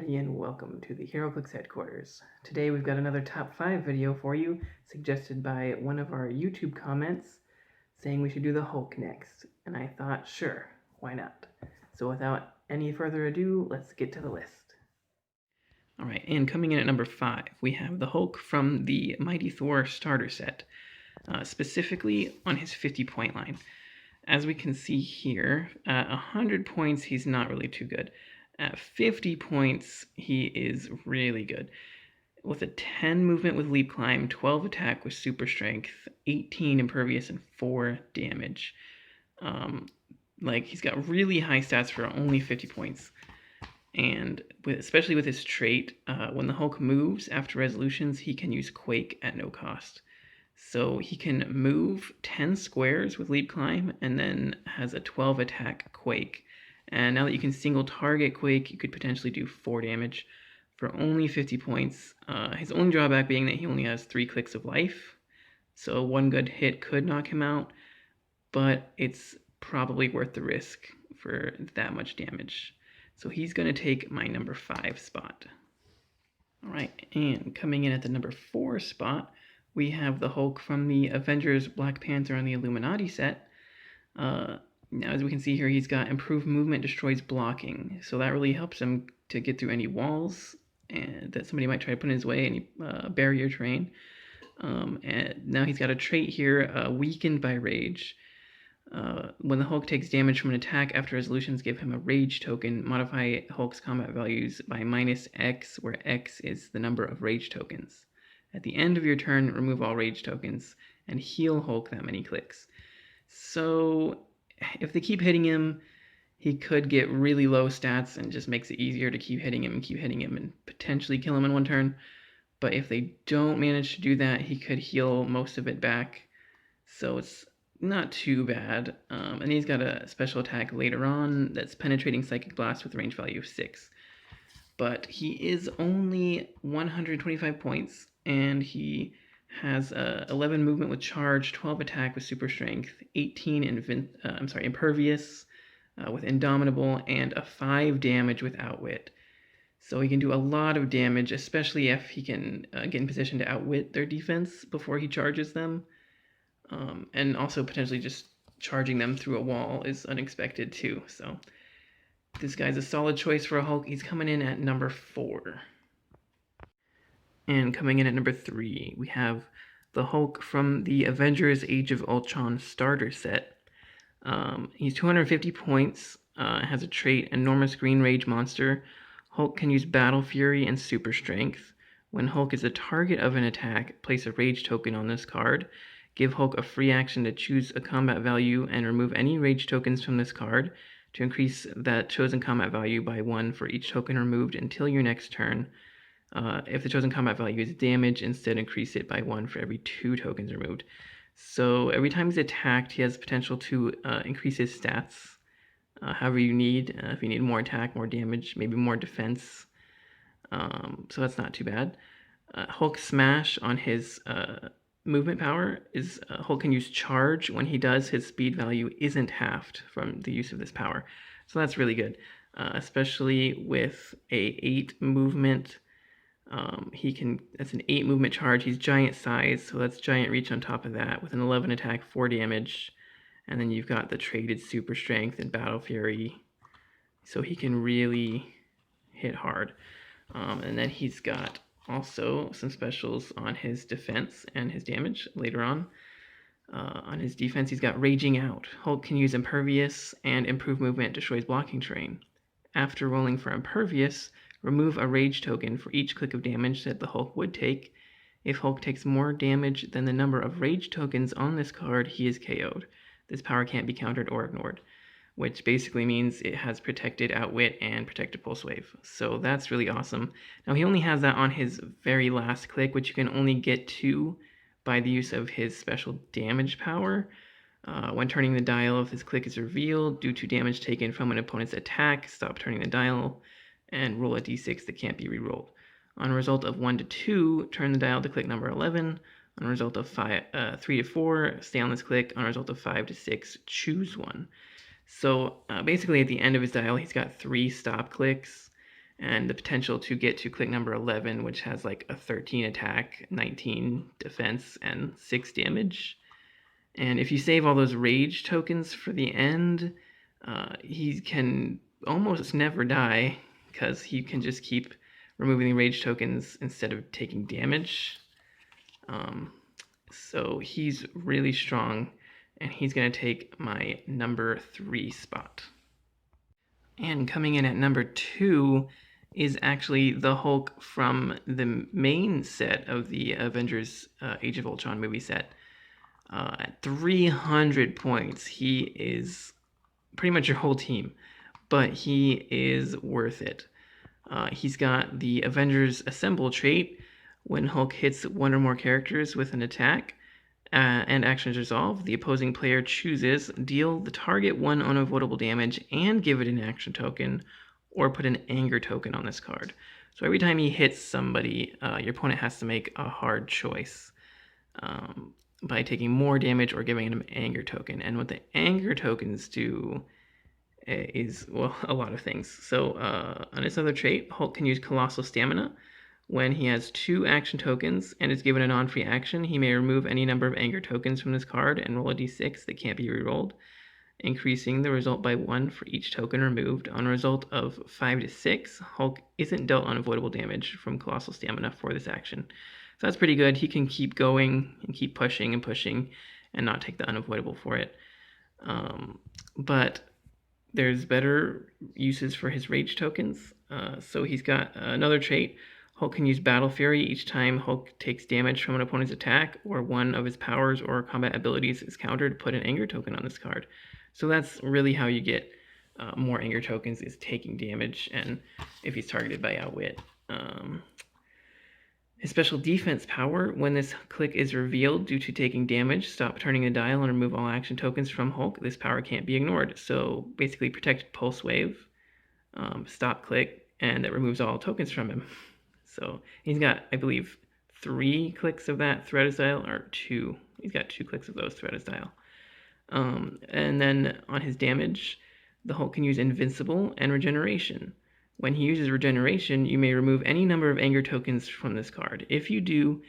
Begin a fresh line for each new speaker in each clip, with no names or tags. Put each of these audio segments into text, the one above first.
everybody, and welcome to the Heroclix headquarters. Today we've got another top 5 video for you, suggested by one of our YouTube comments saying we should do the Hulk next, and I thought, sure, why not? So without any further ado, let's get to the list. Alright, and coming in at number 5, we have the Hulk from the Mighty Thor starter set, specifically on his 50-point line. As we can see here, at 100 points, he's not really too good. At 50 points, he is really good. With a 10 movement with leap climb, 12 attack with super strength, 18 impervious, and 4 damage. He's got really high stats for only 50 points. And especially with his trait, when the Hulk moves after resolutions, he can use Quake at no cost. So he can move 10 squares with leap climb and then has a 12 attack Quake. And now that you can single target Quake, you could potentially do 4 damage for only 50 points. His only drawback being that he only has 3 clicks of life. So one good hit could knock him out, but it's probably worth the risk for that much damage. So he's going to take my number 5 spot. Alright, and coming in at the number 4 spot, we have the Hulk from the Avengers, Black Panther, and the Illuminati set. Now, as we can see here, he's got improved movement, destroys blocking. So that really helps him to get through any walls that somebody might try to put in his way, any barrier terrain. And now he's got a trait here, weakened by rage. When the Hulk takes damage from an attack after resolutions, give him a rage token. Modify Hulk's combat values by -X, where X is the number of rage tokens. At the end of your turn, remove all rage tokens and heal Hulk that many clicks. So if they keep hitting him, he could get really low stats and just makes it easier to keep hitting him and potentially kill him in one turn. But if they don't manage to do that, he could heal most of it back. So it's not too bad. And he's got a special attack later on that's penetrating psychic blast with a range value of 6. But he is only 125 points, and he has 11 movement with charge, 12 attack with super strength, 18 impervious with indomitable, and a 5 damage with outwit. So he can do a lot of damage, especially if he can get in position to outwit their defense before he charges them. And also potentially just charging them through a wall is unexpected too. So this guy's a solid choice for a Hulk. He's coming in at number 4. And coming in at number 3, we have the Hulk from the Avengers Age of Ultron starter set. He's 250 points, has a trait, Enormous Green Rage Monster. Hulk can use Battle Fury and Super Strength. When Hulk is the target of an attack, place a rage token on this card. Give Hulk a free action to choose a combat value and remove any rage tokens from this card to increase that chosen combat value by 1 for each token removed until your next turn. If the chosen combat value is damage, instead increase it by 1 for every 2 tokens removed. So every time he's attacked, he has potential to increase his stats however you need. If you need more attack, more damage, maybe more defense. So that's not too bad. Hulk Smash on his movement power is Hulk can use charge. When he does, his speed value isn't halved from the use of this power. So that's really good, especially with a 8 movement. That's an 8 movement charge. He's giant size, so that's giant reach on top of that with an 11 attack, 4 damage. And then you've got the traded super strength and battle fury, so he can really hit hard. And then he's got also some specials on his defense and his damage later on. On his defense, he's got Raging Out. Hulk can use Impervious and Improved Movement, destroys blocking terrain. After rolling for Impervious, remove a rage token for each click of damage that the Hulk would take. If Hulk takes more damage than the number of rage tokens on this card, he is KO'd. This power can't be countered or ignored, which basically means it has protected Outwit and protected Pulse Wave. So that's really awesome. Now he only has that on his very last click, which you can only get to by the use of his special damage power. When turning the dial, if this click is revealed due to damage taken from an opponent's attack, stop turning the dial and roll a d6 that can't be rerolled. On a result of 1 to 2, turn the dial to click number 11. On a result of 3 to 4, stay on this click. On a result of 5 to 6, choose one. So basically at the end of his dial, he's got 3 stop clicks, and the potential to get to click number 11, which has like a 13 attack, 19 defense, and 6 damage. And if you save all those rage tokens for the end, he can almost never die because he can just keep removing the rage tokens instead of taking damage. So he's really strong, and he's going to take my number 3 spot. And coming in at number 2 is actually the Hulk from the main set of the Avengers Age of Ultron movie set. At 300 points, he is pretty much your whole team, but he is worth it. He's got the Avengers Assemble trait. When Hulk hits one or more characters with an attack and actions resolve, the opposing player chooses deal the target 1 unavoidable damage and give it an action token, or put an anger token on this card. So every time he hits somebody, your opponent has to make a hard choice by taking more damage or giving him an anger token. And what the anger tokens do is, well, a lot of things. So on his other trait, Hulk can use Colossal Stamina. When he has 2 action tokens and is given a non-free action, he may remove any number of anger tokens from this card and roll a d6 that can't be rerolled, increasing the result by 1 for each token removed. On a result of 5 to 6, Hulk isn't dealt unavoidable damage from Colossal Stamina for this action. So that's pretty good. He can keep going and keep pushing and pushing and not take the unavoidable for it. But there's better uses for his rage tokens. So he's got another trait. Hulk can use Battle Fury each time Hulk takes damage from an opponent's attack, or one of his powers or combat abilities is countered, put an anger token on this card. So that's really how you get more anger tokens, is taking damage, and if he's targeted by Outwit. His special defense power, when this click is revealed due to taking damage, stop turning the dial and remove all action tokens from Hulk. This power can't be ignored. So basically protected pulse wave, stop click, and that removes all tokens from him. So he's got, I believe, 3 clicks of that throughout his dial, or 2. He's got 2 clicks of those throughout his dial. And then on his damage, the Hulk can use Invincible and Regeneration. When he uses Regeneration, you may remove any number of anger tokens from this card. If you do,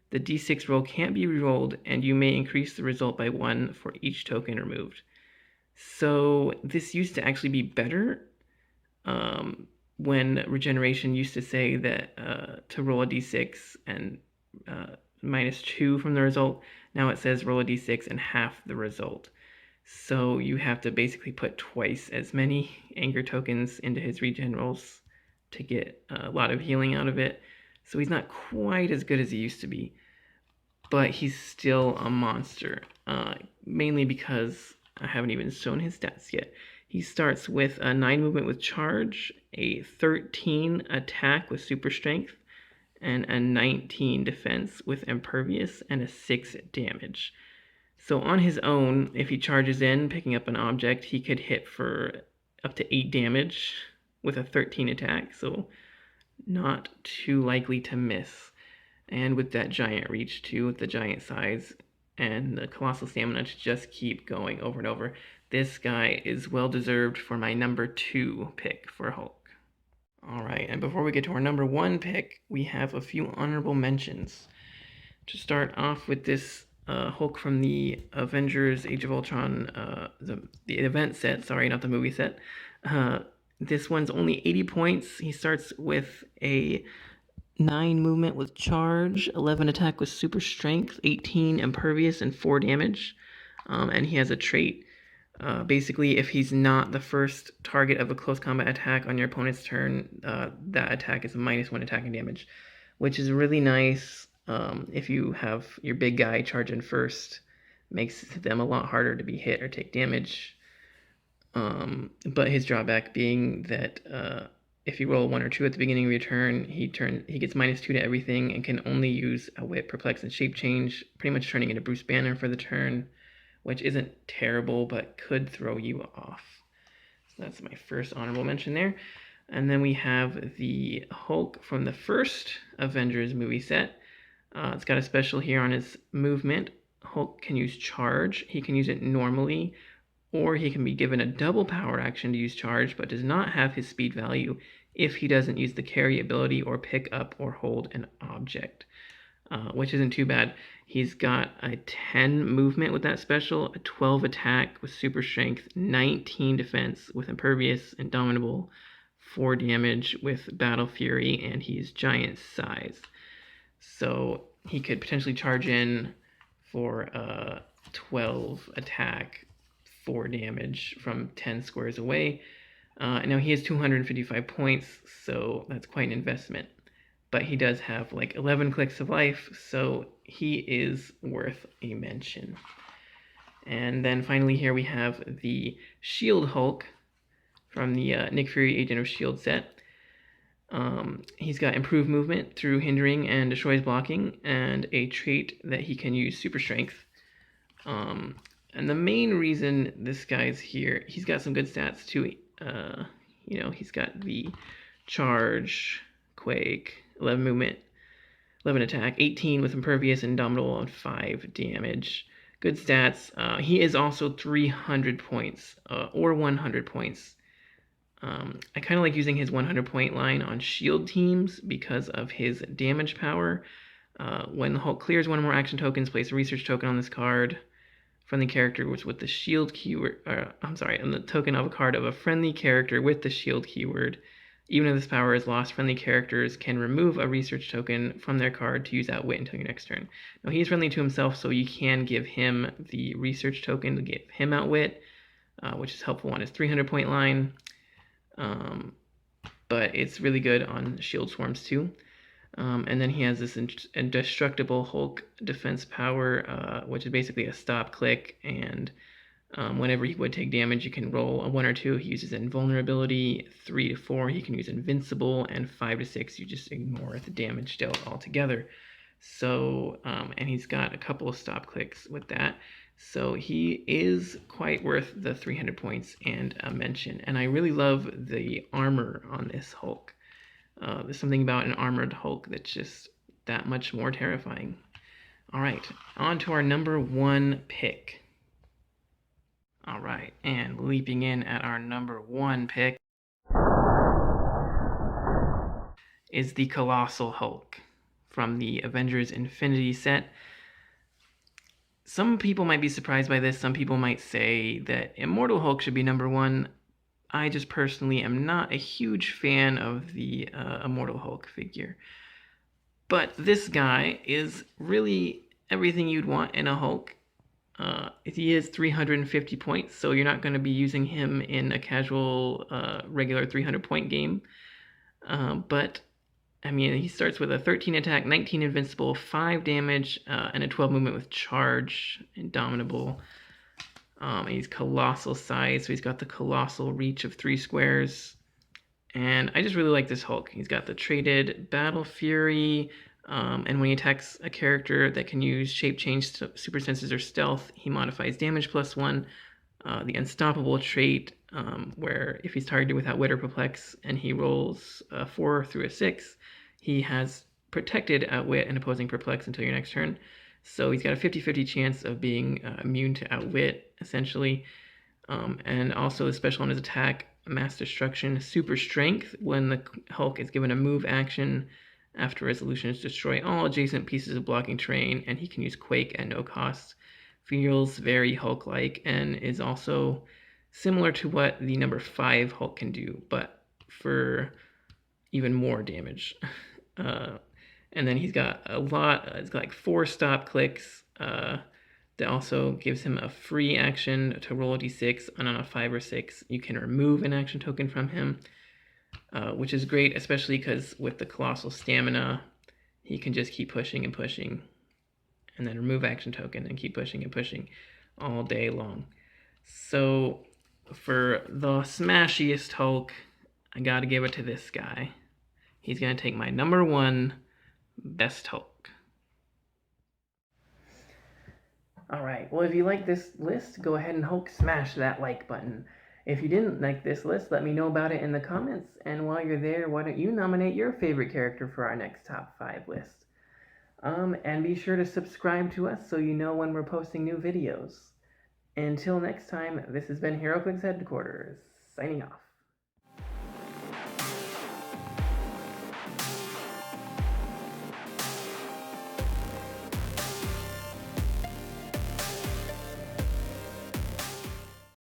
the d6 roll can't be rerolled, and you may increase the result by 1 for each token removed. So this used to actually be better. When Regeneration used to say that to roll a d6 and -2 from the result, now it says roll a d6 and half the result. So you have to basically put twice as many anger tokens into his regen rolls to get a lot of healing out of it. So he's not quite as good as he used to be, but he's still a monster, mainly because I haven't even shown his stats yet. He starts with a 9 movement with charge, a 13 attack with super strength, and a 19 defense with impervious, and a 6 damage. So on his own, if he charges in, picking up an object, he could hit for up to 8 damage with a 13 attack, so not too likely to miss. And with that giant reach too, with the giant size and the colossal stamina to just keep going over and over, this guy is well deserved for my number 2 pick for Hulk. All right, and before we get to our number 1 pick, we have a few honorable mentions. To start off with this Hulk from the Avengers Age of Ultron, the event set, sorry, not the movie set. This one's only 80 points. He starts with a 9 movement with charge, 11 attack with super strength, 18 impervious, and 4 damage. And he has a trait. Basically, if he's not the first target of a close combat attack on your opponent's turn, that attack is a -1 attacking damage, which is really nice. If you have your big guy charge in first, makes them a lot harder to be hit or take damage. But his drawback being that if you roll 1 or 2 at the beginning of your turn, he gets -2 to everything and can only use Outwit, Perplex, and Shape Change, pretty much turning into Bruce Banner for the turn, which isn't terrible but could throw you off. So that's my first honorable mention there. And then we have the Hulk from the first Avengers movie set. It's got a special here on his movement. Hulk can use charge. He can use it normally, or he can be given a double power action to use charge, but does not have his speed value if he doesn't use the carry ability or pick up or hold an object, which isn't too bad. He's got a 10 movement with that special, a 12 attack with super strength, 19 defense with impervious, indomitable, 4 damage with battle fury, and he's giant size. So he could potentially charge in for 12 attack, 4 damage from 10 squares away. Now he has 255 points, so that's quite an investment. But he does have like 11 clicks of life, so he is worth a mention. And then finally here we have the Shield Hulk from the Nick Fury Agent of S.H.I.E.L.D. set. He's got improved movement through hindering and destroys blocking, and a trait that he can use super strength. And the main reason this guy's here, he's got some good stats too. He's got the charge, quake, 11 movement, 11 attack, 18 with impervious, indomitable, and 5 damage. Good stats. He is also 300 points or 100 points. I kind of like using his 100 point line on shield teams because of his damage power. When the Hulk clears one or more action tokens, place a research token on this card. Friendly character was with the shield keyword. On the token of a card of a friendly character with the shield keyword. Even if this power is lost, friendly characters can remove a research token from their card to use Outwit until your next turn. Now he's friendly to himself, so you can give him the research token to give him Outwit, which is helpful on his 300 point line. But it's really good on shield swarms too. And then he has this indestructible Hulk defense power, which is basically a stop click, and whenever he would take damage, you can roll a 1 or 2. He uses invulnerability. 3 to 4, he can use invincible, and 5 to 6, you just ignore the damage dealt altogether. So, and he's got a couple of stop clicks with that. So he is quite worth the 300 points and a mention. And I really love the armor on this Hulk. There's something about an armored Hulk that's just that much more terrifying. All right, on to our number 1 pick. All right, and leaping in at our number 1 pick is the Colossal Hulk from the Avengers Infinity set. Some people might be surprised by this. Some people might say that Immortal Hulk should be number 1. I just personally am not a huge fan of the Immortal Hulk figure. But this guy is really everything you'd want in a Hulk. He is 350 points, so you're not going to be using him in a casual, regular 300-point game. But, I mean, he starts with a 13 attack, 19 invincible, 5 damage, and a 12 movement with charge, indomitable. He's colossal size, so he's got the colossal reach of 3 squares. And I just really like this Hulk. He's got the traded Battle Fury, and when he attacks a character that can use Shape Change, Super Senses, or Stealth, he modifies damage +1. The Unstoppable trait, where if he's targeted with Outwit or Perplex and he rolls a 4 through a 6, he has protected Outwit and opposing Perplex until your next turn. So he's got a 50-50 chance of being immune to Outwit, essentially. And also the special on his attack, Mass Destruction, Super Strength. When the Hulk is given a move action after resolution is destroy all adjacent pieces of blocking terrain, and he can use Quake at no cost. Feels very Hulk-like and is also similar to what the number 5 Hulk can do, but for even more damage. And then he's got it's got like 4 stop clicks. That also gives him a free action to roll a d6, and on a 5 or 6, you can remove an action token from him, which is great, especially because with the Colossal Stamina, he can just keep pushing and pushing, and then remove action token and keep pushing and pushing all day long. So for the smashiest Hulk, I gotta give it to this guy. He's gonna take my number 1 best Hulk. Alright, well, if you like this list, go ahead and Hulk smash that like button. If you didn't like this list, let me know about it in the comments, and while you're there, why don't you nominate your favorite character for our next top 5 list. And be sure to subscribe to us so you know when we're posting new videos. Until next time, this has been Heroclix Headquarters, signing off.